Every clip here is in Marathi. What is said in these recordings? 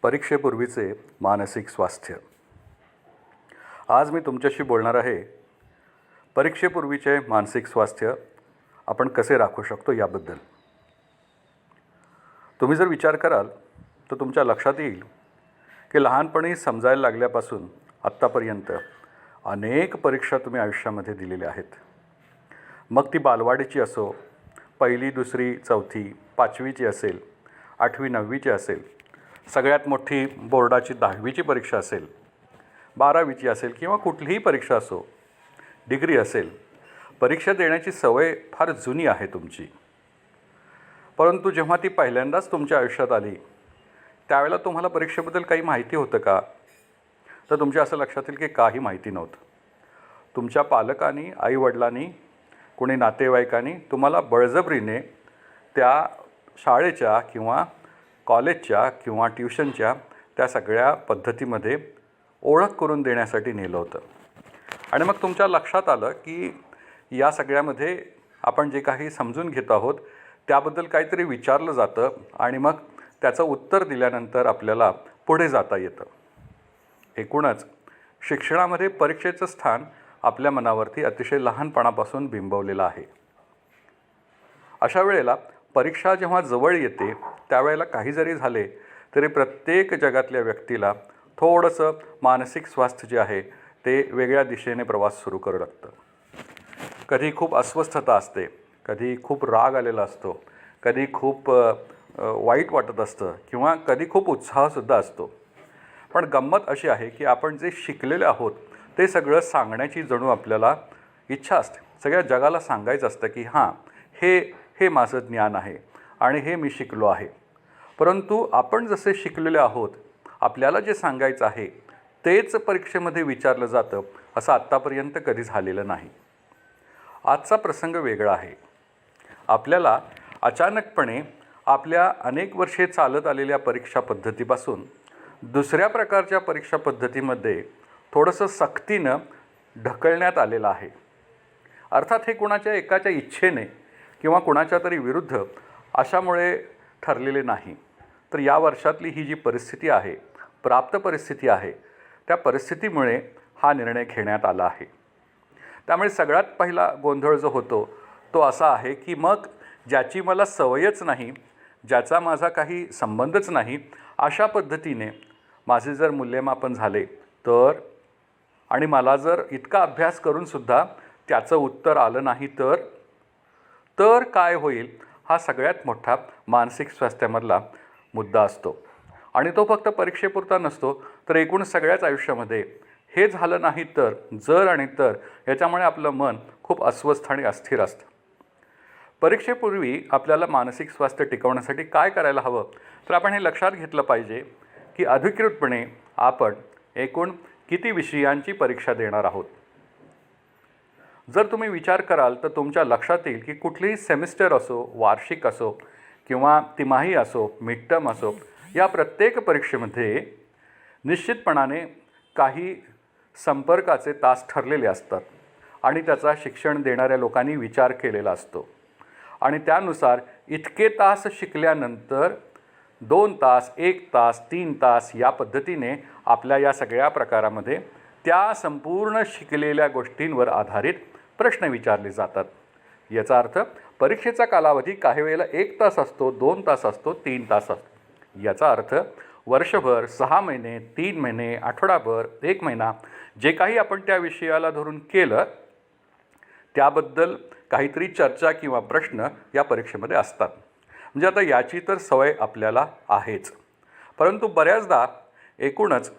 परीक्षेपूर्वीचे मानसिक स्वास्थ्य. आज मी तुमच्याशी बोलणार आहे परीक्षेपूर्वीचे मानसिक स्वास्थ्य आपण कसे राखू शकतो याबद्दल. तुम्ही जर विचार कराल तर तुमच्या लक्षात येईल की लहानपणी समजायला लागल्यापासून आत्तापर्यंत अनेक परीक्षा तुम्ही आयुष्यामध्ये दिलेल्या आहेत. मग ती बालवाडीची असो, पहिली, दुसरी, चौथी, पाचवीची असेल, आठवी, नववीची असेल, सगळ्यात मोठी बोर्डाची 10वीची परीक्षा असेल, 12वीची असेल किंवा कुठलीही परीक्षा असो, डिग्री असेल. परीक्षा देण्याची सवय फार जुनी आहे तुमची. परंतु जेव्हा ती पहिल्यांदाच तुमच्या आयुष्यात आली त्यावेळेला तुम्हाला परीक्षेबद्दल काही माहिती होतं का? तर तुमच्या असं लक्षात येईल की काही माहिती नव्हतं. तुमच्या पालकांनी, आईवडिलांनी, कोणी नातेवाईकांनी तुम्हाला बळजबरीने त्या शाळेच्या किंवा कॉलेजच्या किंवा ट्युशनच्या त्या सगळ्या पद्धतीमध्ये ओळख करून देण्यासाठी नेलं होतं. आणि मग तुमच्या लक्षात आलं की या सगळ्यामध्ये आपण जे काही समजून घेत आहोत त्याबद्दल काहीतरी विचारलं जातं आणि मग त्याचं उत्तर दिल्यानंतर आपल्याला पुढे जाता येतं. एकूणच शिक्षणामध्ये परीक्षेचं स्थान आपल्या मनावरती अतिशय लहानपणापासून बिंबवलेलं आहे. अशा वेळेला परीक्षा जेव्हा जवळ येते त्यावेळेला काही जरी झाले तरी प्रत्येक जगातल्या व्यक्तीला थोडंसं मानसिक स्वास्थ्य जे आहे ते वेगळ्या दिशेने प्रवास सुरू करू लागतं. कधी खूप अस्वस्थता असते, कधी खूप राग आलेला असतो, कधी खूप वाईट वाटत असतं किंवा कधी खूप उत्साहसुद्धा असतो. पण गंमत अशी आहे की आपण जे शिकलेले आहोत ते सगळं सांगण्याची जणू आपल्याला इच्छा असते. सगळ्या जगाला सांगायचं असतं की हां, हे माझं ज्ञान आहे आणि हे मी शिकलो आहे. परंतु आपण जसे शिकलेले आहोत, आपल्याला जे सांगायचं आहे तेच परीक्षेमध्ये विचारलं जातं असं आत्तापर्यंत कधी झालेलं नाही. आजचा प्रसंग वेगळा आहे. आपल्याला अचानकपणे आपल्या अनेक वर्षे चालत आलेल्या परीक्षा पद्धतीपासून दुसऱ्या प्रकारच्या परीक्षा पद्धतीमध्ये थोडंसं सक्तीनं ढकलण्यात आलेलं आहे. अर्थात हे कुणाच्या एकाच्या इच्छेने किंवा कुणाच्या तरी विरुद्ध अशामुळे ठरलेले नाही. तर या वर्षातली ही जी परिस्थिती आहे, प्राप्त परिस्थिती आहे, त्या परिस्थितीमुळे हा निर्णय घेण्यात आला आहे. त्यामुळे सगळ्यात पहिला गोंधळ जो होतो तो असा आहे की मग ज्याची मला सवयच नाही, ज्याचा माझा काही संबंधच नाही, अशा पद्धतीने माझे जर मूल्यमापन झाले तर, आणि मला जर इतका अभ्यास करूनसुद्धा त्याचं उत्तर आलं नाही तर काय होईल, हा सगळ्यात मोठा मानसिक स्वास्थ्यामधला मुद्दा असतो. आणि तो फक्त परीक्षेपुरता नसतो तर एकूण सगळ्याच आयुष्यामध्ये हे झालं नाही तर, जर आणि तर, याच्यामुळे आपलं मन खूप अस्वस्थ आणि अस्थिर असतं. परीक्षेपूर्वी आपल्याला मानसिक स्वास्थ्य टिकवण्यासाठी काय करायला हवं, तर आपण हे लक्षात घेतलं पाहिजे की अधिकृतपणे आपण एकूण किती विषयांची परीक्षा देणार आहोत. जर तुम्ही विचार कराल तर तुमच्या लक्षात येईल की कुठलीही सेमिस्टर असो, वार्षिक असो किंवा तिमाही असो, मिड टर्म असो, या प्रत्येक परीक्षेमध्ये निश्चितपणाने काही संपर्काचे तास ठरलेले असतात आणि त्याचा शिक्षण देणाऱ्या लोकांनी विचार केलेला असतो. आणि त्यानुसार इतके तास शिकल्यानंतर 2 तास, 1 तास, 3 तास या पद्धतीने आपल्या या सगळ्या प्रकारामध्ये त्या संपूर्ण शिकलेल्या गोष्टींवर आधारित प्रश्न विचारले जातात. याचा अर्थ परीक्षेचा कालावधी काही वेळेला 1 तास असतो, 2 तास असतो, 3 तास असतो. याचा अर्थ वर्षभर, 6 महिने, 3 महिने, आठवडाभर, 1 महिना जे काही आपण त्या विषयाला धरून केलं त्याबद्दल काहीतरी चर्चा किंवा प्रश्न या परीक्षेमध्ये असतात. म्हणजे आता याची तर सवय आपल्याला आहेच. परंतु बऱ्याचदा एकूणच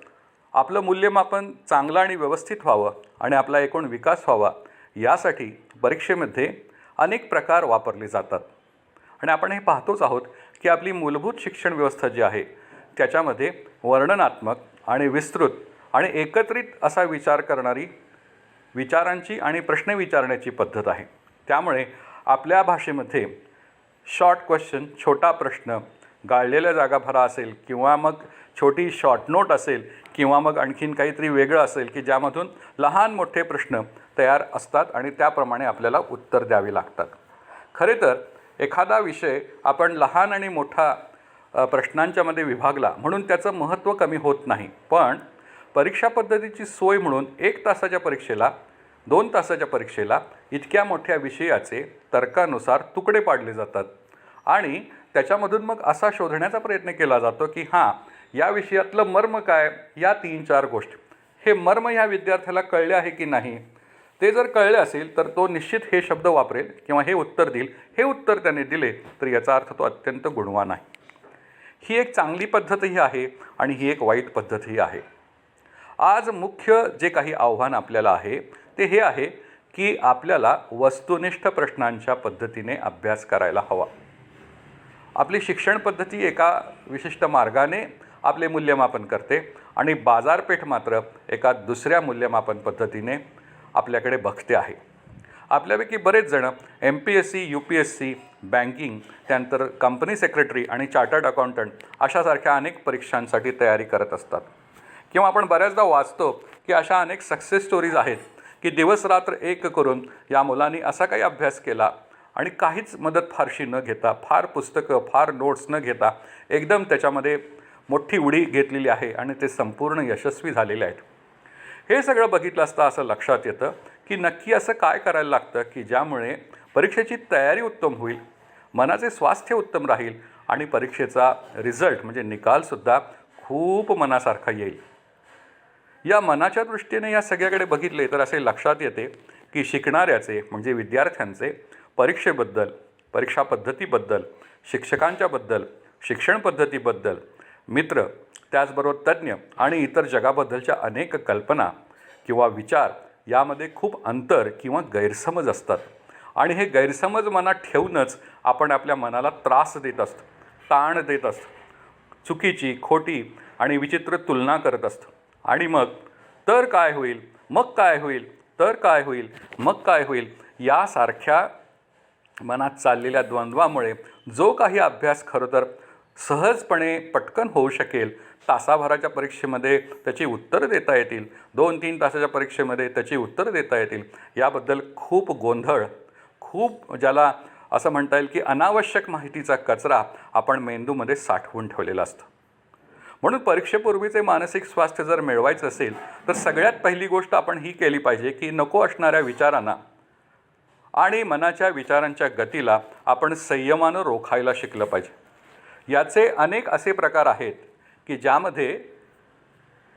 आपलं मूल्यमापन चांगलं आणि व्यवस्थित व्हावं आणि आपला एकूण विकास व्हावा यासाठी परीक्षेमध्ये अनेक प्रकार वापरले जातात. आणि आपण हे पाहतोच आहोत की आपली मूलभूत शिक्षण व्यवस्था जी आहे त्याच्यामध्ये वर्णनात्मक आणि विस्तृत आणि एकत्रित असा विचार करणारी विचारांची आणि प्रश्न विचारण्याची पद्धत आहे. त्यामुळे आपल्या भाषेमध्ये शॉर्ट क्वेश्चन, छोटा प्रश्न, गाळलेल्या जागा भरा असेल किंवा मग छोटी शॉर्ट नोट असेल किंवा मग आणखीन काहीतरी वेगळं असेल की ज्यामधून लहान मोठे प्रश्न तयार असतात आणि त्याप्रमाणे आपल्याला उत्तर द्यावी लागतात. खरे तर एखादा विषय आपण लहान आणि मोठा प्रश्नांच्यामध्ये विभागला म्हणून त्याचं महत्त्व कमी होत नाही. पण परीक्षा पद्धतीची सोय म्हणून 1 तासाच्या परीक्षेला 2 तासाच्या परीक्षेला इतक्या मोठ्या विषयाचे तर्कानुसार तुकडे पाडले जातात आणि त्याच्यामधून मग असा शोधण्याचा प्रयत्न केला जातो की हां, या विषयातलं मर्म काय, या 3-4 गोष्टी, हे मर्म ह्या विद्यार्थ्याला कळले आहे की नाही. ते जर कळले असेल तर तो निश्चित हे शब्द वापरेल किंवा हे उत्तर देईल. हे उत्तर त्याने दिले तर याचा अर्थ तो अत्यंत गुणवान आहे. ही एक चांगली पद्धतही आहे आणि ही एक वाईट पद्धतही आहे. आज मुख्य जे काही आव्हान आपल्याला आहे ते हे आहे की आपल्याला वस्तुनिष्ठ प्रश्नांच्या पद्धतीने अभ्यास करायला हवा. आपली शिक्षण पद्धती एका विशिष्ट मार्गाने आपले मूल्यमापन करते आणि बाजारपेठ मात्र एका दुसऱ्या मूल्यमापन पद्धतीने आपल्याकडे बघते आहे. आपल्यापैकी बरेच जण MPSC, UPSC, बँकिंग, त्यानंतर कंपनी सेक्रेटरी आणि चार्टर्ड अकाउंटंट अशासारख्या अनेक परीक्षांसाठी तयारी करत असतात. किंवा आपण बऱ्याचदा वाचतो की अशा अनेक सक्सेस स्टोरीज आहेत की दिवसरात्र एक करून या मुलांनी असा काही अभ्यास केला आणि काहीच मदत फारशी न घेता, फार पुस्तकं, फार नोट्स न घेता एकदम त्याच्यामध्ये मोठी उडी घेतलेली आहे आणि ते संपूर्ण यशस्वी झालेले आहेत. हे सगळं बघितलं असता असं लक्षात येतं की नक्की असं काय करायला लागतं की ज्यामुळे परीक्षेची तयारी उत्तम होईल, मनाचे स्वास्थ्य उत्तम राहील आणि परीक्षेचा रिझल्ट म्हणजे निकालसुद्धा खूप मनासारखा येईल. या मनाच्या दृष्टीने या सगळ्याकडे बघितले तर असे लक्षात येते की शिकणाऱ्याचे म्हणजे विद्यार्थ्यांचे परीक्षेबद्दल, परीक्षा पद्धतीबद्दल, शिक्षकांच्याबद्दल, शिक्षण पद्धतीबद्दल, मित्र, त्याचबरोबर तज्ज्ञ आणि इतर जगाबद्दलच्या अनेक कल्पना किंवा विचार यामध्ये खूप अंतर किंवा गैरसमज असतात आणि हे गैरसमज मनात ठेवूनच आपण आपल्या मनाला त्रास देत असतो, ताण देत असतो, चुकीची, खोटी आणि विचित्र तुलना करत असतो आणि मग तर काय होईल, मग काय होईल, तर काय होईल, मग काय होईल यासारख्या मनात चाललेल्या द्वंद्वामुळे जो काही अभ्यास खरं तर सहजपणे पटकन होऊ शकेल, तासाभराच्या परीक्षेमध्ये त्याची उत्तरं देता येतील, 2-3 तासाच्या परीक्षेमध्ये त्याची उत्तरं देता येतील, याबद्दल खूप गोंधळ, खूप ज्याला असं म्हणता येईल की अनावश्यक माहितीचा कचरा आपण मेंदूमध्ये साठवून ठेवलेला असतो. म्हणून परीक्षेपूर्वीचे मानसिक स्वास्थ्य जर मिळवायचं असेल तर सगळ्यात पहिली गोष्ट आपण ही केली पाहिजे की नको असणाऱ्या विचारांना आणि मनाच्या विचारांच्या गतीला आपण संयमानं रोखायला शिकलं पाहिजे. याचे अनेक असे प्रकार आहेत की ज्यामध्ये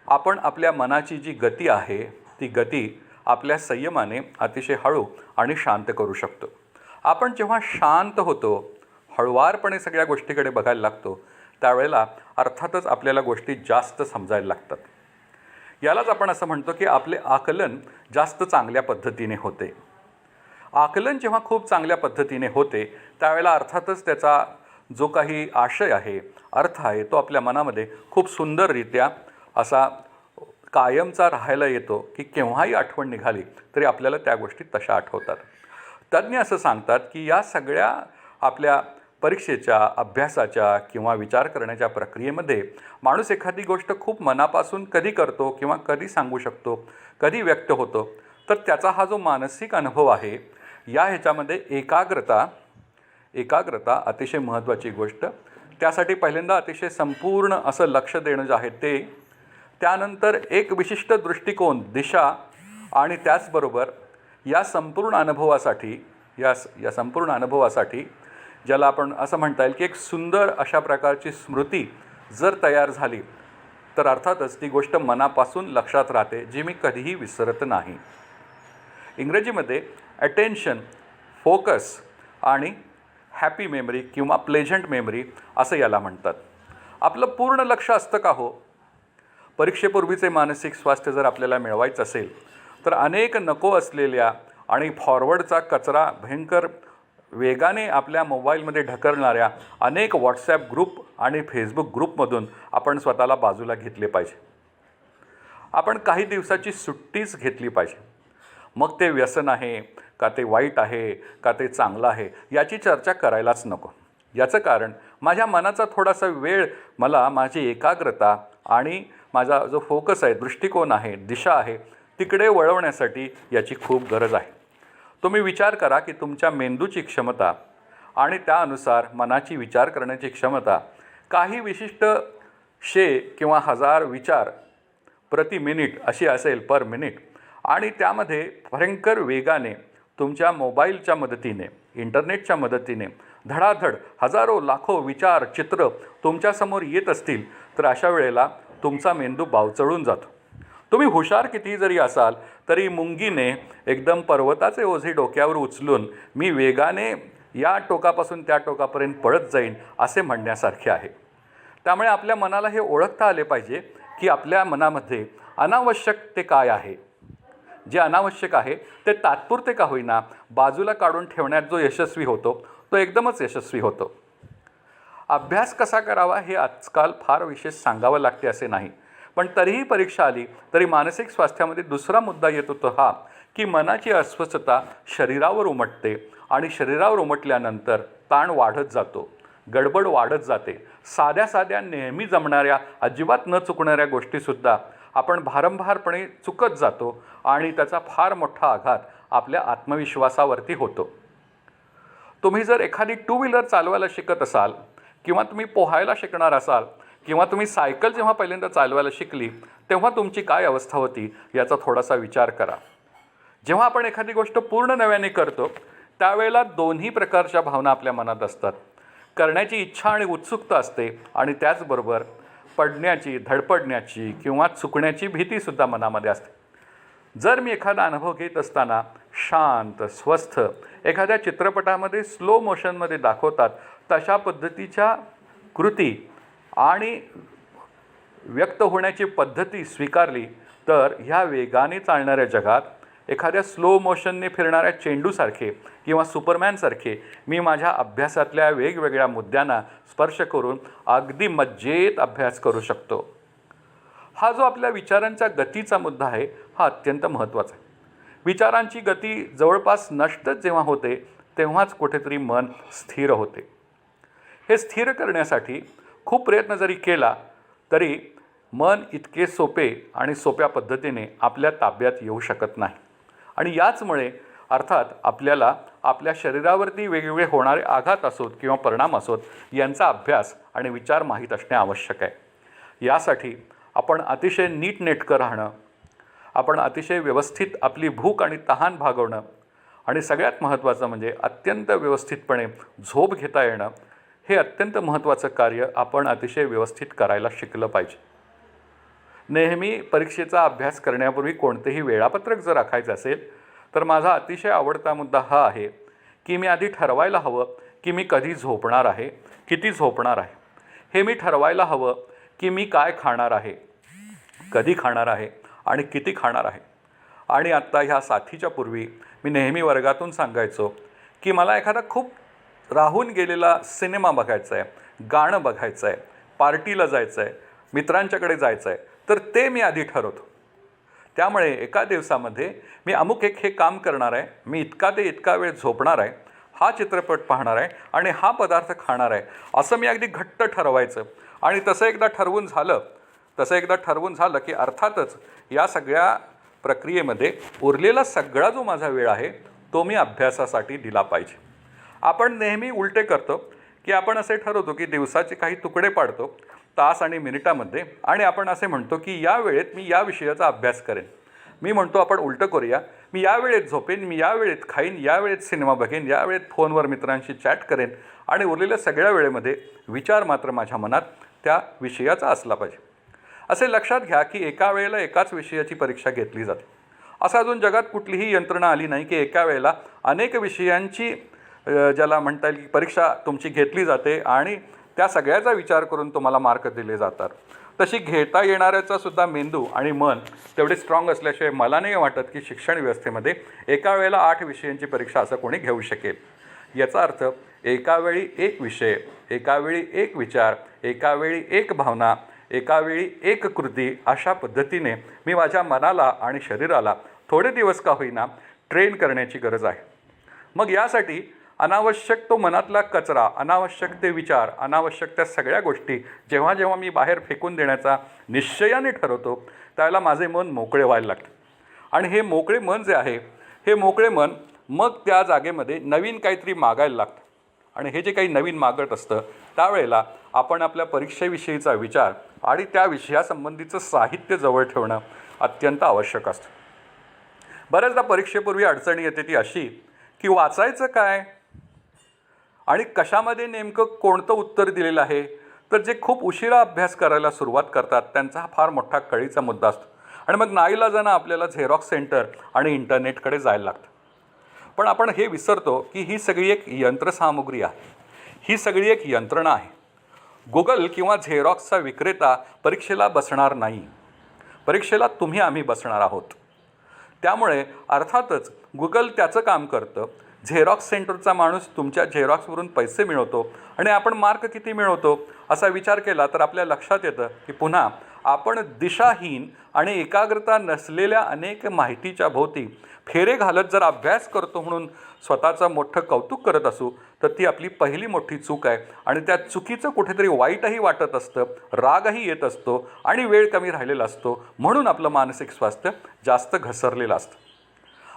आपण आपल्या मनाची जी गती आहे ती गती आपल्या संयमाने अतिशय हळू आणि शांत करू शकतो. आपण जेव्हा शांत होतो, हळुवारपणे सगळ्या गोष्टीकडे बघायला लागतो, त्यावेळेला अर्थातच आपल्याला गोष्टी जास्त समजायला लागतात. यालाच आपण असं म्हणतो की आपले आकलन जास्त चांगल्या पद्धतीने होते. आकलन जेव्हा खूप चांगल्या पद्धतीने होते त्यावेळेला अर्थातच त्याचा जो काही आशय आहे, अर्थ आहे, तो आपल्या मनामध्ये खूप सुंदररित्या असा कायमचा राहायला येतो की केव्हाही आठवण निघाली तरी आपल्याला त्या गोष्टी तशा आठवतात. तज्ज्ञ असं सांगतात की या सगळ्या आपल्या परीक्षेच्या, अभ्यासाच्या किंवा विचार करण्याच्या प्रक्रियेमध्ये माणूस एखादी गोष्ट खूप मनापासून कधी करतो किंवा कधी सांगू शकतो, कधी व्यक्त होतो, तर त्याचा हा जो मानसिक अनुभव आहे या ह्याच्यामध्ये एकाग्रता अतिशय महत्त्वाची गोष्ट. त्यासाठी पहिल्यांदा अतिशय संपूर्ण असं लक्ष देणं जे आहे ते, त्यानंतर एक विशिष्ट दृष्टिकोन, दिशा आणि त्याचबरोबर या संपूर्ण अनुभवासाठी ज्याला आपण असं म्हणता येईल की एक सुंदर अशा प्रकारची स्मृती जर तयार झाली तर अर्थातच ती गोष्ट मनापासून लक्षात राहते, जी मी कधीही विसरत नाही. इंग्रजीमध्ये अटेन्शन, फोकस आणि हॅपी मेमरी किंवा प्लेझंट मेमरी असं याला म्हणतात. आपलं पूर्ण लक्ष असतं का हो? परीक्षेपूर्वीचे मानसिक स्वास्थ्य जर आपल्याला मिळवायचं असेल तर अनेक नको असलेल्या आणि फॉरवर्डचा कचरा भयंकर वेगाने आपल्या मोबाईलमध्ये ढकलणाऱ्या अनेक व्हॉट्सॲप ग्रुप आणि फेसबुक ग्रुपमधून आपण स्वतःला बाजूला घेतले पाहिजे. आपण काही दिवसाची सुट्टीच घेतली पाहिजे. मग ते व्यसन आहे का, ते वाईट आहे का, ते चांगलं आहे याची चर्चा करायलाच नको. याचं कारण माझ्या मनाचा थोडासा वेळ मला माझी एकाग्रता आणि माझा जो फोकस आहे, दृष्टिकोन आहे, दिशा आहे तिकडे वळवण्यासाठी याची खूप गरज आहे. तुम्ही विचार करा की तुमच्या मेंदूची क्षमता आणि त्यानुसार मनाची विचार करण्याची क्षमता काही विशिष्ट 100 किंवा 1000 विचार प्रति मिनिट अशी असेल पर मिनिट, आणि त्यामध्ये भयंकर वेगाने तुमच्या मोबाईलच्या मदतीने, इंटरनेटच्या मदतीने धडाधड हजारो लाखो विचार, चित्र तुमच्यासमोर येत असतील, तर अशा वेळेला तुमचा मेंदू बावचळून जातो. तुम्ही हुशार किती जरी असाल तरी मुंगीने एकदम पर्वताचे ओझे डोक्यावर उचलून मी वेगाने या टोकापासून त्या टोकापर्यंत पळत जाईन असे म्हणण्यासारखे आहे. त्यामुळे आपल्या मनाला हे ओळखता आले पाहिजे की आपल्या मनामध्ये अनावश्यक ते काय आहे. जे अनावश्यक आहे ते तात्पुरते का होईना बाजूला काढून ठेवण्यात जो यशस्वी होतो तो एकदमच यशस्वी होतो. अभ्यास कसा करावा हे आजकाल फार विशेष सांगावं लागते असे नाही, पण तरीही परीक्षा आली तरी मानसिक स्वास्थ्यामध्ये दुसरा मुद्दा येतो तो हा की मनाची अस्वस्थता शरीरावर उमटते आणि शरीरावर उमटल्यानंतर ताण वाढत जातो, गडबड वाढत जाते. साध्या साध्या नेहमी जमणाऱ्या अजिबात न चुकणाऱ्या गोष्टीसुद्धा आपण भारंभारपणे चुकत जातो आणि त्याचा फार मोठा आघात आपल्या आत्मविश्वासावरती होतो. तुम्ही जर एखादी 2 व्हीलर चालवायला शिकत असाल किंवा तुम्ही पोहायला शिकणार असाल किंवा तुम्ही सायकल जेव्हा पहिल्यांदा चालवायला शिकली तेव्हा तुमची काय अवस्था होती याचा थोडासा विचार करा. जेव्हा आपण एखादी गोष्ट पूर्ण नव्याने करतो त्यावेळेला दोन्ही प्रकारच्या भावना आपल्या मनात असतात. करण्याची इच्छा आणि उत्सुकता असते आणि त्याचबरोबर पडण्याची, धडपडण्याची किंवा चुकण्याची भीतीसुद्धा मनामध्ये असते. जर मी एखादा अनुभव घेत असताना शांत, स्वस्थ, एखाद्या चित्रपटामध्ये स्लो मोशनमध्ये दाखवतात तशा पद्धतीच्या कृती आणि व्यक्त होण्याची पद्धती स्वीकारली तर ह्या वेगाने चालणाऱ्या जगात एखाद्या स्लो मोशनने फिरणाऱ्या चेंडूसारखे किंवा सुपरमॅनसारखे मी माझ्या अभ्यासातल्या वेगवेगळ्या मुद्द्यांना स्पर्श करून अगदी मज्जेत अभ्यास करू शकतो. हा जो आपल्या विचारांच्या गतीचा मुद्दा आहे हा अत्यंत महत्त्वाचा आहे. विचारांची गती जवळपास नष्टच जेव्हा होते तेव्हाच कुठेतरी मन स्थिर होते. हे स्थिर करण्यासाठी खूप प्रयत्न जरी केला तरी मन इतके सोपे आणि सोप्या पद्धतीने आपल्या ताब्यात येऊ शकत नाही. आणि याचमुळे अर्थात आपल्याला आपल्या शरीरावरती वेगवेगळे होणारे आघात असोत किंवा परिणाम असोत यांचा अभ्यास आणि विचार माहीत असणे आवश्यक आहे. यासाठी आपण अतिशय नीटनेटकं राहणं, आपण अतिशय व्यवस्थित आपली भूक आणि तहान भागवणं आणि सगळ्यात महत्त्वाचं म्हणजे अत्यंत व्यवस्थितपणे झोप घेता येणं हे अत्यंत महत्त्वाचं कार्य आपण अतिशय व्यवस्थित करायला शिकलं पाहिजे. नेहमी परीक्षेचा अभ्यास करण्यापूर्वी कोणतेही वेळापत्रक जर आखायचं असेल तर माझा अतिशय आवडता मुद्दा हा आहे की मी आधी ठरवायला हवं की मी कधी झोपणार आहे, किती झोपणार आहे. हे मी ठरवायला हवं की मी काय खाणार आहे, कधी खाणार आहे आणि किती खाणार आहे. आणि आत्ता ह्या साथीच्या पूर्वी मी नेहमी वर्गातून सांगायचो की मला एखादा खूप राहून गेलेला सिनेमा बघायचा आहे, गाणं बघायचं आहे, पार्टीला जायचं आहे, मित्रांच्याकडे जायचं आहे, तर ते मी आधी ठरवतो. त्यामुळे एका दिवसामध्ये मी अमुक हे काम करणार आहे, मी इतका ते इतका वेळ झोपणार आहे, हा चित्रपट पाहणार आहे आणि हा पदार्थ खाणार आहे असं मी अगदी घट्ट ठरवायचं. आणि तसं एकदा ठरवून झालं की अर्थातच या सगळ्या प्रक्रियेमध्ये उरलेला सगळा जो माझा वेळ आहे तो मी अभ्यासासाठी दिला पाहिजे. आपण नेहमी उलटे करतो की आपण असे ठरवतो की दिवसाचे काही तुकडे पाडतो तास आणि मिनिटामध्ये आणि आपण असे म्हणतो की या वेळेत मी या विषयाचा अभ्यास करेन. मी म्हणतो आपण उलटं करूया, मी या वेळेत झोपेन, मी या वेळेत खाईन, या वेळेत सिनेमा बघेन, या वेळेत फोनवर मित्रांशी चॅट करेन आणि उरलेल्या सगळ्या वेळेमध्ये विचार मात्र माझ्या मनात त्या विषयाचा असला पाहिजे. असे लक्षात घ्या की एका वेळेला एकाच विषयाची परीक्षा घेतली जाते. असं अजून जगात कुठलीही यंत्रणा आली नाही की एका वेळेला अनेक विषयांची ज्याला म्हणता येईल की परीक्षा तुमची घेतली जाते आणि त्या सगळ्याचा विचार करून तुम्हाला मार्क दिले जातात. तशी घेता येणाऱ्याचा सुद्धा मेंदू आणि मन तेवढे स्ट्रॉंग असल्याशिवाय मला नाही वाटत की शिक्षण व्यवस्थेमध्ये एका वेळेला 8 विषयांची परीक्षा असं कोणी घेऊ शकेल. याचा अर्थ एकावेळी एक विषय, एकावेळी एक विचार, एकावेळी एक भावना, एकावेळी एक कृती अशा पद्धतीने मी माझ्या मनाला आणि शरीराला थोडे दिवस का होईना ट्रेन करण्याची गरज आहे. मग यासाठी अनावश्यक तो मनातला कचरा, अनावश्यक ते विचार, अनावश्यक त्या सगळ्या गोष्टी जेव्हा जेव्हा मी बाहेर फेकून देण्याचा निश्चयाने ठरवतो त्यावेळेला माझे मन मोकळे व्हायला लागते. आणि हे मोकळे मन जे आहे हे मोकळे मन मग त्या जागेमध्ये नवीन काहीतरी मागायला लागतं आणि हे जे काही नवीन मागत असतं त्यावेळेला आपण आपल्या परीक्षेविषयीचा विचार आणि त्या विषयासंबंधीचं साहित्य जवळ ठेवणं अत्यंत आवश्यक असतं. बऱ्याचदा परीक्षेपूर्वी अडचणी येते ती अशी की वाचायचं काय आणि कशामध्ये नेमकं कोणतं उत्तर दिलेलं आहे. तर जे खूप उशिरा अभ्यास करायला सुरुवात करतात त्यांचा हा फार मोठा कळीचा मुद्दा असतो आणि मग नाईलाजानं आपल्याला झेरॉक्स सेंटर आणि इंटरनेटकडे जायला लागतं. पण आपण हे विसरतो की ही सगळी एक यंत्रसामुग्री आहे, ही सगळी एक यंत्रणा आहे. गुगल किंवा झेरॉक्सचा विक्रेता परीक्षेला बसणार नाही, परीक्षेला तुम्ही आम्ही बसणार आहोत. त्यामुळे अर्थातच गुगल त्याचं काम करतं, झेरॉक्स सेंटरचा माणूस तुमच्या झेरॉक्सवरून पैसे मिळवतो आणि आपण मार्क किती मिळवतो असा विचार केला तर आपल्या लक्षात येतं की पुन्हा आपण दिशाहीन आणि एकाग्रता नसलेल्या अनेक माहितीच्या भोवती फेरे घालत जर अभ्यास करतो म्हणून स्वतःचं मोठं कौतुक करत असू तर ती आपली पहिली मोठी चूक आहे आणि त्या चुकीचं कुठेतरी वाईटही वाटत असतं, रागही येत असतो आणि वेळ कमी राहिलेला असतो, म्हणून आपलं मानसिक स्वास्थ्य जास्त घसरलेलं असतं.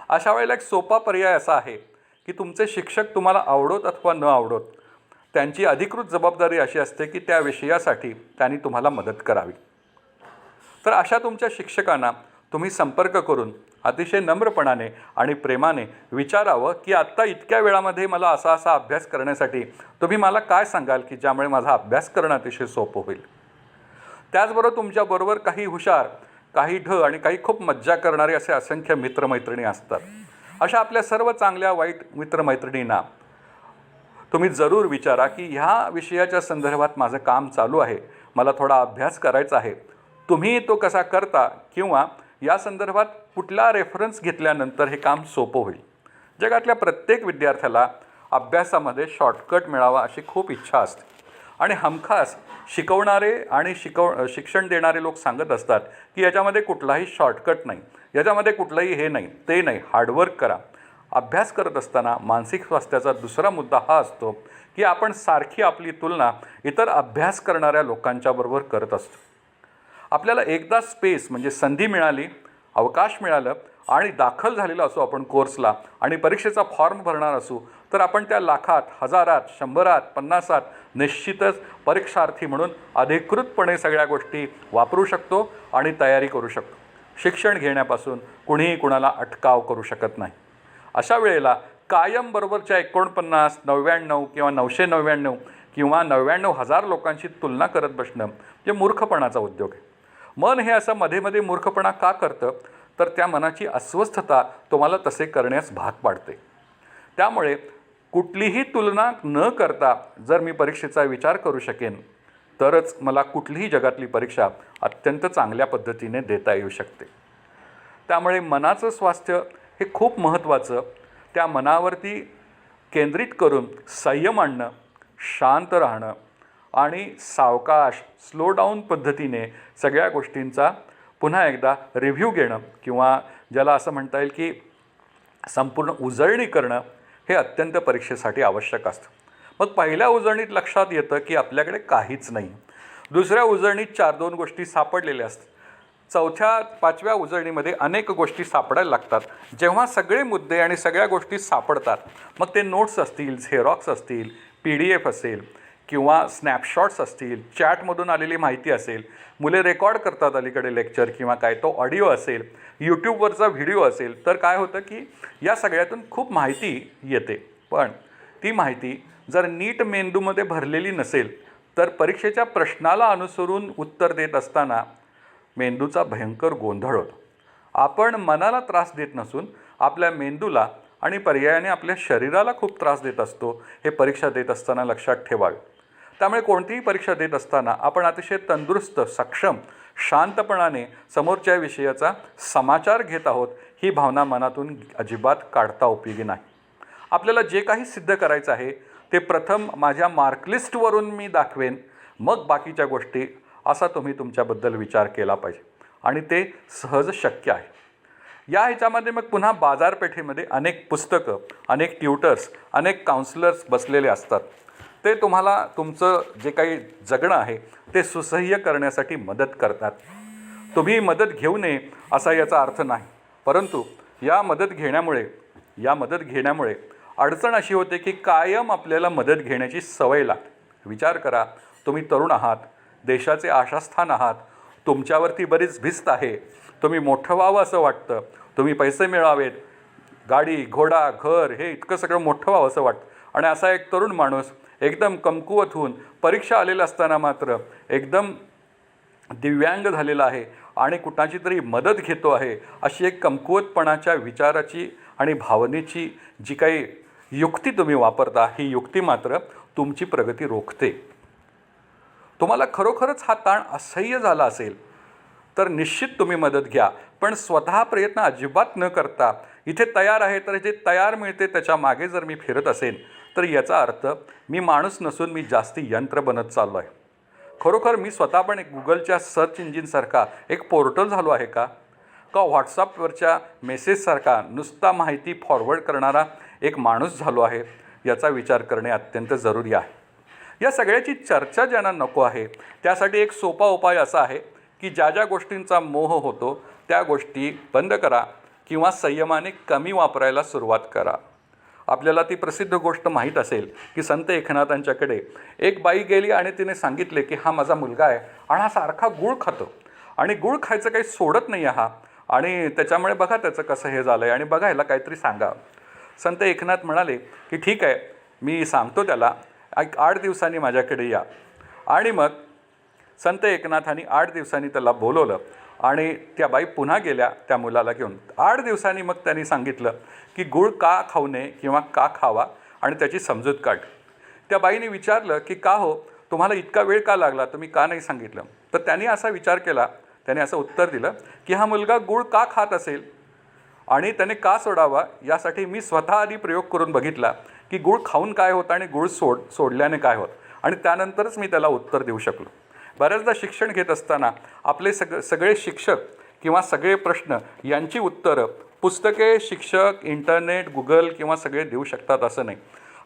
अशा वेळेला एक सोपा पर्याय असा आहे की तुमचे शिक्षक तुम्हाला आवडोत अथवा न आवडोत त्यांची अधिकृत जबाबदारी अशी असते की त्या विषयासाठी त्यांनी तुम्हाला मदत करावी. तर अशा तुमच्या शिक्षकांना तुम्ही संपर्क करून अतिशय नम्रपणाने आणि प्रेमाने विचारावं की आत्ता इतक्या वेळामध्ये मला असा अभ्यास करण्यासाठी तुम्ही मला काय सांगाल की ज्यामुळे माझा अभ्यास करणं अतिशय सोपं होईल. त्याचबरोबर तुमच्याबरोबर काही हुशार, काही ढ आणि काही खूप मज्जा करणारे असे असंख्य मित्रमैत्रिणी असतात. अशा आपल्या सर्व चांगल्या वाईट मित्रमैत्रिणींना तुम्ही जरूर विचारा की ह्या विषयाच्या संदर्भात माझं काम चालू आहे, मला थोडा अभ्यास करायचा आहे, तुम्ही तो कसा करता किंवा या संदर्भात कुठला रेफरन्स घेतल्यानंतर हे काम सोपं होईल. जगातल्या प्रत्येक विद्यार्थ्याला अभ्यासामध्ये शॉर्टकट मिळावा अशी खूप इच्छा असते आणि हमखास शिकवणारे आणि शिक्षण देणारे लोक सांगत असतात की याच्यामध्ये कुठलाही शॉर्टकट नाही, याच्यामध्ये कुठलंही हे नाही ते नाही, हार्डवर्क करा. अभ्यास करत असताना मानसिक स्वास्थ्याचा दुसरा मुद्दा हा असतो की आपण सारखी आपली तुलना इतर अभ्यास करणाऱ्या लोकांच्याबरोबर करत असतो. आपल्याला एकदा स्पेस म्हणजे संधी मिळाली, अवकाश मिळालं आणि दाखल झालेला असो आपण कोर्सला आणि परीक्षेचा फॉर्म भरणार असू तर आपण त्या लाखात, हजारात, शंभरात, 50त निश्चितच परीक्षार्थी म्हणून अधिकृतपणे सगळ्या गोष्टी वापरू शकतो आणि तयारी करू शकतो. शिक्षण घेण्यापासून कुणीही कुणाला अटकाव करू शकत नाही. अशा वेळेला कायम बरोबरच्या 49, 99 किंवा 999 किंवा 99,000 लोकांची तुलना करत बसणं जे मूर्खपणाचा उद्योग आहे. मन हे असं मध्ये मध्ये मूर्खपणा का करतं तर त्या मनाची अस्वस्थता तुम्हाला तसे करण्यास भाग पाडते. त्यामुळे कुठलीही तुलना न करता जर मी परीक्षेचा विचार करू शकेन तरच मला कुठलीही जगातली परीक्षा अत्यंत चांगल्या पद्धतीने देता येऊ शकते. त्यामुळे मनाचं स्वास्थ्य हे खूप महत्त्वाचं. त्या मनावरती केंद्रित करून संयम आणणं, शांत राहणं आणि सावकाश स्लो डाऊन पद्धतीने सगळ्या गोष्टींचा पुन्हा एकदा रिव्ह्यू घेणं किंवा ज्याला असं म्हणता येईल की संपूर्ण उजळणी करणं हे अत्यंत परीक्षेसाठी आवश्यक असतं. मग पहिल्या उजळणीत लक्षात येतं की आपल्याकडे काहीच नाही, दुसऱ्या उजळणीत 4-2 गोष्टी सापडलेल्या असतात, चौथ्या 5व्या उजळणीमध्ये अनेक गोष्टी सापडायला लागतात. जेव्हा सगळे मुद्दे आणि सगळ्या गोष्टी सापडतात मग ते नोट्स असतील, झेरॉक्स असतील, PDF असेल किंवा स्नॅपशॉट्स असतील, चॅटमधून आलेली माहिती असेल, मुले रेकॉर्ड करतात अलीकडे लेक्चर किंवा काय तो ऑडिओ असेल, यूट्यूबवरचा व्हिडिओ असेल, तर काय होतं की या सगळ्यातून खूप माहिती येते. पण ती माहिती जर नीट मेंदूमध्ये भरलेली नसेल तर परीक्षेच्या प्रश्नाला अनुसरून उत्तर देत असताना मेंदूचा भयंकर गोंधळ होतो. आपण मनाला त्रास देत नसून आपल्या मेंदूला आणि पर्यायाने आपल्या शरीराला खूप त्रास देत असतो, हे परीक्षा देत असताना लक्षात ठेवावे. त्यामुळे कोणतीही परीक्षा देत असताना आपण अतिशय तंदुरुस्त, सक्षम, शांतपणाने समोरच्या विषयाचा समाचार घेत आहोत ही भावना मनातून अजिबात काढता उपयोगी नाही. आपल्याला जे काही सिद्ध करायचं आहे ते प्रथम माझ्या मार्कलिस्टवरून मी दाखवेन, मग बाकीच्या गोष्टी, असा तुम्ही तुमच्याबद्दल विचार केला पाहिजे आणि ते सहज शक्य आहे. या ह्याच्यामध्ये मग पुन्हा बाजारपेठेमध्ये अनेक पुस्तकं, अनेक ट्युटर्स, अनेक काउन्सिलर्स बसलेले असतात. ते तुम्हाला तुमचं जे काही जगणं आहे ते सुसह्य करण्यासाठी मदत करतात. तुम्ही मदत घेऊ नये असा याचा अर्थ नाही, परंतु या मदत घेण्यामुळे अडचण अशी होते की कायम आपल्याला मदत घेण्याची सवय लागते. विचार करा, तुम्ही तरुण आहात, देशाचे आशास्थान आहात, तुमच्यावरती बरीच भिस्त आहे, तुम्ही मोठं व्हावं असं वाटतं, तुम्ही पैसे मिळावेत, गाडी घोडा घर हे इतकं सगळं मोठं व्हावं असं वाटतं. आणि असा एक तरुण माणूस एकदम कमकुवत होऊन परीक्षा आलेला असताना मात्र एकदम दिव्यांग झालेला आहे आणि कुणाची तरी मदत घेतो आहे, अशी एक कमकुवतपणाच्या विचाराची आणि भावनेची जी काही युक्ती तुम्ही वापरता, ही युक्ती मात्र तुमची प्रगती रोखते. तुम्हाला खरोखरच हा ताण असह्य झाला असेल तर निश्चित तुम्ही मदत घ्या, पण स्वतः प्रयत्न अजिबात न करता इथे तयार आहे तर जे तयार मिळते त्याच्या मागे जर मी फिरत असेल तर याचा अर्थ मी माणूस नसून मी जास्ती यंत्र बनत चाललो आहे. खरोखर मी स्वतः पण एक गुगलच्या सर्च इंजिनसारखा एक पोर्टल झालो आहे का व्हॉट्सअपवरच्या मेसेजसारखा नुसता माहिती फॉरवर्ड करणारा एक माणूस झालो आहे, याचा विचार करणे अत्यंत जरुरी आहे. या सगळ्याची चर्चा ज्यांना नको आहे त्यासाठी एक सोपा उपाय असा आहे की ज्या ज्या गोष्टींचा मोह होतो त्या गोष्टी बंद करा किंवा संयमाने कमी वापरायला सुरुवात करा. आपल्याला ती प्रसिद्ध गोष्ट माहीत असेल की संत एकनाथांच्याकडे एक बाई गेली आणि तिने सांगितले की हा माझा मुलगा आहे आणि हा सारखा गूळ खातो आणि गूळ खायचं काही सोडत नाही हा, आणि त्याच्यामुळे बघा त्याचं कसं हे झालं आहे आणि बघा ह्याला काहीतरी सांगा. संत एकनाथ म्हणाले की ठीक आहे, मी सांगतो त्याला, 8 दिवसांनी माझ्याकडे या. आणि मग संत एकनाथांनी 8 दिवसांनी त्याला बोलवलं आणि त्या बाई पुन्हा गेल्या त्या मुलाला घेऊन. 8 दिवसांनी मग त्यांनी सांगितलं की गूळ का खाऊ नये किंवा का खावा आणि त्याची समजूत काढ. त्या बाईने विचारलं की का हो, तुम्हाला इतका वेळ का लागला, तुम्ही का नाही सांगितलं. तर त्यांनी असा विचार केला, त्याने असं उत्तर दिलं की हा मुलगा गूळ का खात असेल आणि त्याने का सोडावा, यासाठी मी स्वतः आधी प्रयोग करून बघितला की गूळ खाऊन काय होतं आणि गूळ सोडल्याने काय होतं, आणि त्यानंतरच मी त्याला उत्तर देऊ शकलो. बऱ्याचदा शिक्षण घेत असताना आपले सगळे शिक्षक किंवा सगळे प्रश्न यांची उत्तरं पुस्तके, शिक्षक, इंटरनेट, गुगल किंवा सगळे देऊ शकतात असं नाही.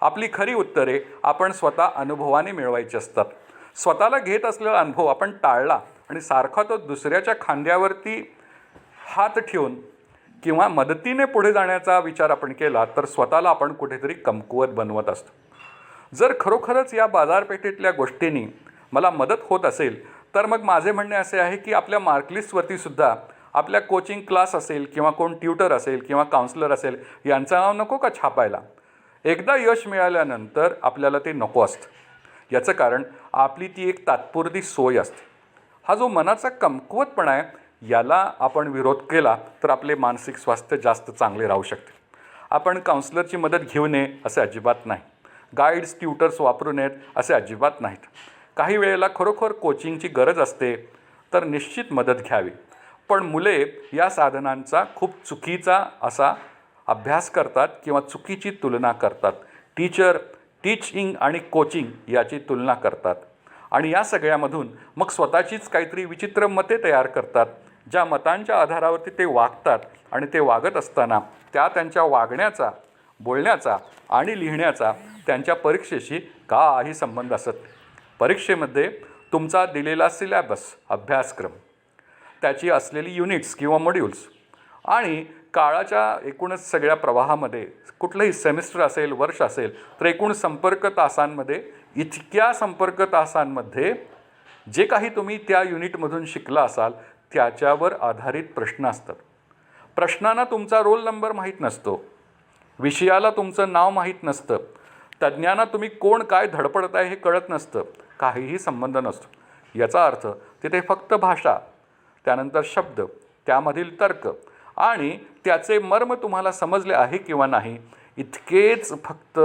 आपली खरी उत्तरे आपण स्वतः अनुभवाने मिळवायची असतात. स्वतःला घेत असलेला अनुभव आपण टाळला आणि सारखा तो दुसऱ्याच्या खांद्यावरती हात ठेवून किंवा मदतीने पुढे जाण्याचा विचार आपण केला तर स्वतःला आपण कुठेतरी कमकुवत बनवत असतो. जर खरोखरच या बाजारपेठेतल्या गोष्टींनी मला मदत होत असेल तर मग माझे म्हणणे असे आहे की आपल्या मार्कलिस्टवरती सुद्धा आपल्या कोचिंग क्लास असेल किंवा कोण ट्युटर असेल किंवा काउन्सिलर असेल यांचं नाव नको का छापायला. एकदा यश मिळाल्यानंतर आपल्याला ते नको असतं. याचं कारण आपली ती एक तात्पुरती सोय असते. हा जो मनाचा कमकुवतपणा आहे याला आपण विरोध केला तर आपले मानसिक स्वास्थ्य जास्त चांगले राहू शकते. आपण काउन्सिलरची मदत घेऊ नये असे अजिबात नाही, गाईड्स ट्युटर्स वापरू नयेत असे अजिबात नाहीत. काही वेळेला खरोखर कोचिंगची गरज असते तर निश्चित मदत घ्यावी. पण मुले या साधनांचा खूप चुकीचा असा अभ्यास करतात किंवा चुकीची तुलना करतात. टीचिंग आणि कोचिंग याची तुलना करतात आणि या सगळ्यामधून मग स्वतःचीच काहीतरी विचित्र मते तयार करतात, ज्या मतांच्या आधारावरती ते वागतात आणि ते वागत असताना त्यांच्या वागण्याचा, बोलण्याचा आणि लिहिण्याचा त्यांच्या परीक्षेशी काही संबंध असत नाही. परीक्षेमध्ये तुमचा दिलेला सिलॅबस, अभ्यासक्रम, त्याची असलेली युनिट्स किंवा मॉड्यूल्स आणि काळाच्या एकूणच सगळ्या प्रवाहामध्ये कुठलंही सेमिस्टर असेल, वर्ष असेल तर एकूण संपर्क तासांमध्ये, इतक्या संपर्क तासांमध्ये जे काही तुम्ही त्या युनिटमधून शिकला असाल त्याच्यावर आधारित प्रश्न असतात. प्रश्नांना तुमचा रोल नंबर माहीत नसतो, विषयाला तुमचं नाव माहीत नसतं, तज्ज्ञांना तुम्ही कोण काय धडपडताय हे कळत नसतं, काहीही संबंध नसतो. याचा अर्थ तिथे फक्त भाषा, त्यानंतर शब्द, त्यामधील तर्क आणि त्याचे मर्म तुम्हाला समजले आहे किंवा नाही इतकेच फक्त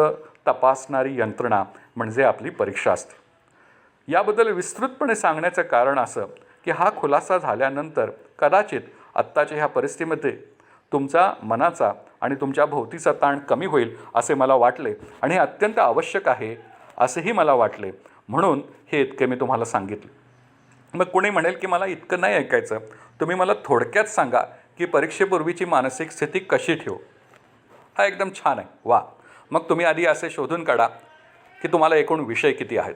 तपासणारी यंत्रणा म्हणजे आपली परीक्षा असते. याबद्दल विस्तृतपणे सांगण्याचं कारण असं की हा खुलासा झाल्यानंतर कदाचित आत्ताच्या ह्या परिस्थितीमध्ये तुमचा मनाचा आणि तुमच्या भोवतीचा ताण कमी होईल असे मला वाटले आणि हे अत्यंत आवश्यक आहे असेही मला वाटले, म्हणून हे इतके मी तुम्हाला सांगितले. मग कोणी म्हणेल की मला इतकं नाही ऐकायचं, तुम्ही मला थोडक्यात सांगा की परीक्षेपूर्वीची मानसिक स्थिती कशी ठेवू. हा एकदम छान आहे, वा. मग तुम्ही आधी असे शोधून काढा की तुम्हाला एकूण विषय किती आहेत,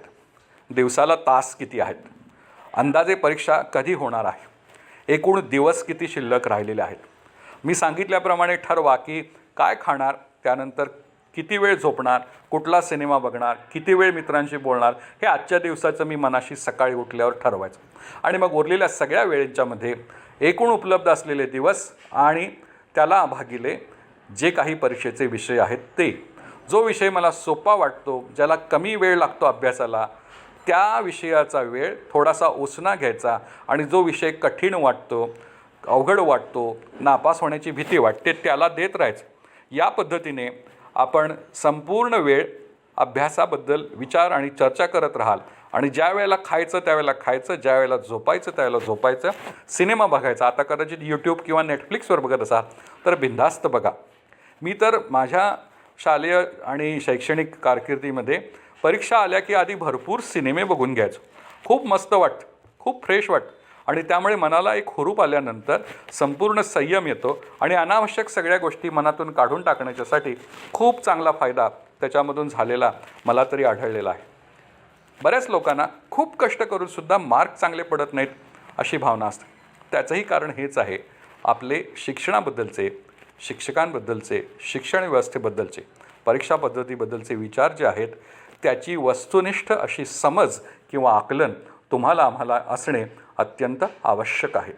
दिवसाला तास किती आहेत, अंदाजे परीक्षा कधी होणार आहे, एकूण दिवस किती शिल्लक राहिलेले आहेत. मी सांगितल्याप्रमाणे ठरवा की काय खाणार, त्यानंतर किती वेळ झोपणार, कुठला सिनेमा बघणार, किती वेळ मित्रांशी बोलणार, हे आजच्या दिवसाचं मी मनाशी सकाळी उठल्यावर ठरवायचं. आणि मग उरलेल्या सगळ्या वेळेच्यामध्ये एकूण उपलब्ध असलेले दिवस आणि त्याला भागिले जे काही परीक्षेचे विषय आहेत ते, जो विषय मला सोपा वाटतो, ज्याला कमी वेळ लागतो अभ्यासाला, त्या विषयाचा वेळ थोडासा उसना घ्यायचा आणि जो विषय कठीण वाटतो, अवघड वाटतो, नापास होण्याची भीती वाटते, त्याला देत राहायचं. या पद्धतीने आपण संपूर्ण वेळ अभ्यासाबद्दल विचार आणि चर्चा करत राहाल आणि ज्या वेळेला खायचं त्यावेळेला खायचं, ज्या वेळेला झोपायचं त्यावेळेला झोपायचं, सिनेमा बघायचा. आता कदाचित यूट्यूब किंवा नेटफ्लिक्सवर बघत असाल तर बिनधास्त बघा. मी तर माझ्या शालेय आणि शैक्षणिक कारकिर्दीमध्ये परीक्षा आल्या की आधी भरपूर सिनेमे बघून घ्यायचो. खूप मस्त वाटतं, खूप फ्रेश वाटतं आणि त्यामुळे मनाला एक हुरूप आल्यानंतर संपूर्ण संयम येतो आणि अनावश्यक सगळ्या गोष्टी मनातून काढून टाकण्याच्यासाठी खूप चांगला फायदा त्याच्यामधून झालेला मला तरी आढळलेला आहे. बऱ्याच लोकांना खूप कष्ट करूनसुद्धा मार्क चांगले पडत नाहीत अशी भावना असते. त्याचंही कारण हेच आहे, आपले शिक्षणाबद्दलचे, शिक्षकांबद्दलचे, शिक्षण व्यवस्थेबद्दलचे, परीक्षा पद्धतीबद्दलचे विचार जे आहेत त्याची वस्तुनिष्ठ अशी समज किंवा आकलन तुम्हाला आम्हाला असणे अत्यंत आवश्यक आहे.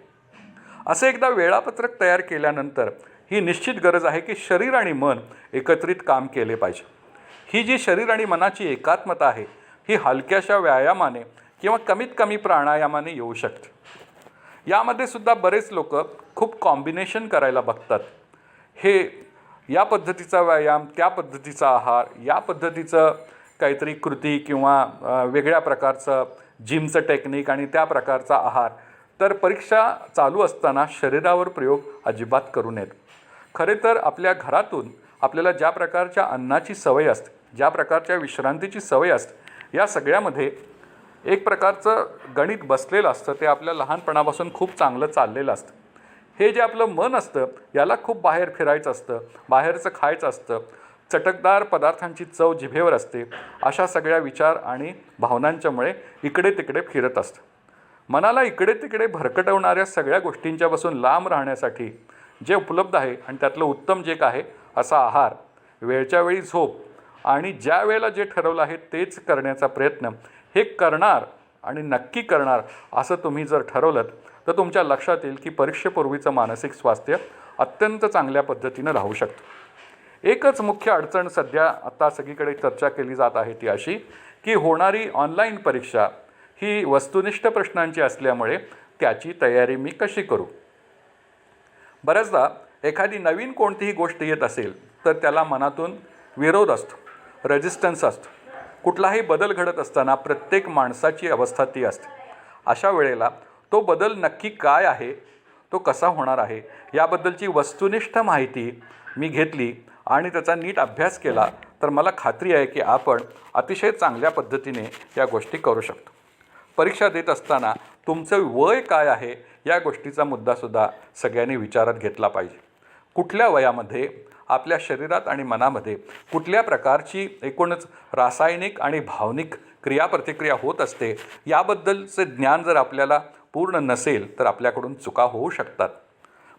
असे एकदा वेळापत्रक तयार केल्यानंतर ही निश्चित गरज आहे की शरीर आणि मन एकत्रित काम केले पाहिजे. ही जी शरीर आणि मनाची एकात्मता आहे ही हलक्याशा व्यायामाने किंवा कमीत कमी प्राणायामाने येऊ शकते. यामध्ये सुद्धा बरेच लोक खूप कॉम्बिनेशन करायला बघतात. हे या पद्धतीचा व्यायाम, त्या पद्धतीचा आहार, या पद्धतीचं काहीतरी कृती किंवा वेगळ्या प्रकारचं जिमचं टेक्निक आणि त्या प्रकारचा आहार. तर परीक्षा चालू असताना शरीरावर प्रयोग अजिबात करू नयेत. खरे तर आपल्या घरातून आपल्याला ज्या प्रकारच्या अन्नाची सवय असते, ज्या प्रकारच्या विश्रांतीची सवय असते, या सगळ्यामध्ये एक प्रकारचं गणित बसलेलं असतं. ते आपल्या लहानपणापासून खूप चांगलं चाललेलं असतं. हे जे आपलं मन असतं याला खूप बाहेर फिरायचं असतं, बाहेरचं खायचं असतं, चटकदार पदार्थांची चव जिभेवर असते. अशा सगळ्या विचार आणि भावनांच्यामुळे इकडे तिकडे फिरत असतं. मनाला इकडे तिकडे भरकटवणाऱ्या सगळ्या गोष्टींच्यापासून लांब राहण्यासाठी जे उपलब्ध आहे आणि त्यातलं उत्तम जे काय आहे असा आहार, वेळच्या वेळी झोप आणि ज्या वेळेला जे ठरवलं आहे तेच करण्याचा प्रयत्न, हे करणार आणि नक्की करणार असं तुम्ही जर ठरवलं तर तुमच्या लक्षात येईल की परीक्षेपूर्वीचं मानसिक स्वास्थ्य अत्यंत चांगल्या पद्धतीनं राहू शकतं. एकच मुख्य अडचण सध्या आता सगळीकडे चर्चा केली जात आहे ती अशी की होणारी ऑनलाईन परीक्षा ही वस्तुनिष्ठ प्रश्नांची असल्यामुळे त्याची तयारी मी कशी करू. बऱ्याचदा एखादी नवीन कोणतीही गोष्ट येत असेल तर त्याला मनातून विरोध असतो, रेजिस्टन्स असतो. कुठलाही बदल घडत असताना प्रत्येक माणसाची अवस्था ती असते. अशा वेळेला तो बदल नक्की काय आहे, तो कसा होणार आहे याबद्दलची वस्तुनिष्ठ माहिती मी घेतली आणि त्याचा नीट अभ्यास केला तर मला खात्री आहे की आपण अतिशय चांगल्या पद्धतीने या गोष्टी करू शकतो. परीक्षा देत असताना तुमचं वय काय आहे या गोष्टीचा मुद्दासुद्धा सगळ्यांनी विचारात घेतला पाहिजे. कुठल्या वयामध्ये आपल्या शरीरात आणि मनामध्ये कुठल्या प्रकारची एकूणच रासायनिक आणि भावनिक क्रियाप्रतिक्रिया होत असते याबद्दलचे ज्ञान जर आपल्याला पूर्ण नसेल तर आपल्याकडून चुका होऊ शकतात.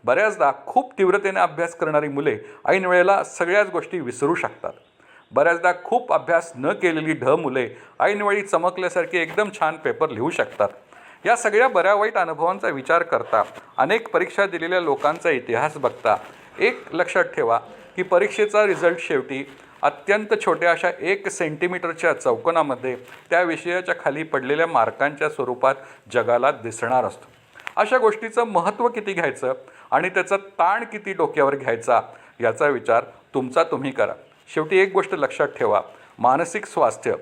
बऱ्याचदा खूप तीव्रतेने अभ्यास करणारी मुले ऐन वेळेला सगळ्याच गोष्टी विसरू शकतात. बऱ्याचदा खूप अभ्यास न केलेली मुले ऐनवेळी चमकल्यासारखे एकदम छान पेपर लिहू शकतात. या सगळ्या बऱ्या वाईट अनुभवांचा विचार करता, अनेक परीक्षा दिलेल्या लोकांचा इतिहास बघता एक लक्षात ठेवा की परीक्षेचा रिझल्ट शेवटी अत्यंत छोट्या अशा 1 सेंटीमीटरच्या चौकोनामध्ये त्या विषयाच्या खाली पडलेल्या मार्कांच्या स्वरूपात जगाला दिसणार असतो. अशा गोष्टीचं महत्त्व किती घ्यायचं आणि त्याचा ताण किती डोक्यावर घ्यायचा याचा विचार तुमचा तुम्ही करा. शेवटी एक गोष्ट लक्षात ठेवा, मानसिक स्वास्थ्य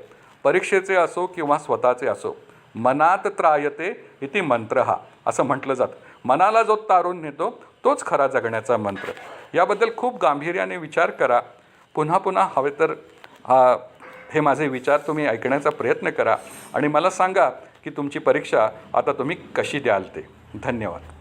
परीक्षेचे असो किंवा स्वतःचे असो, मनात त्रायते इति मंत्र हा असं म्हटलं जातं. मनाला जो तारून नेतो तोच खरा जगण्याचा मंत्र. याबद्दल खूप गांभीर्याने विचार करा. पुन्हा पुन्हा हवे तर हे माझे विचार तुम्ही ऐकण्याचा प्रयत्न करा आणि मला सांगा की तुमची परीक्षा आता तुम्ही कशी द्याल ते. धन्यवाद.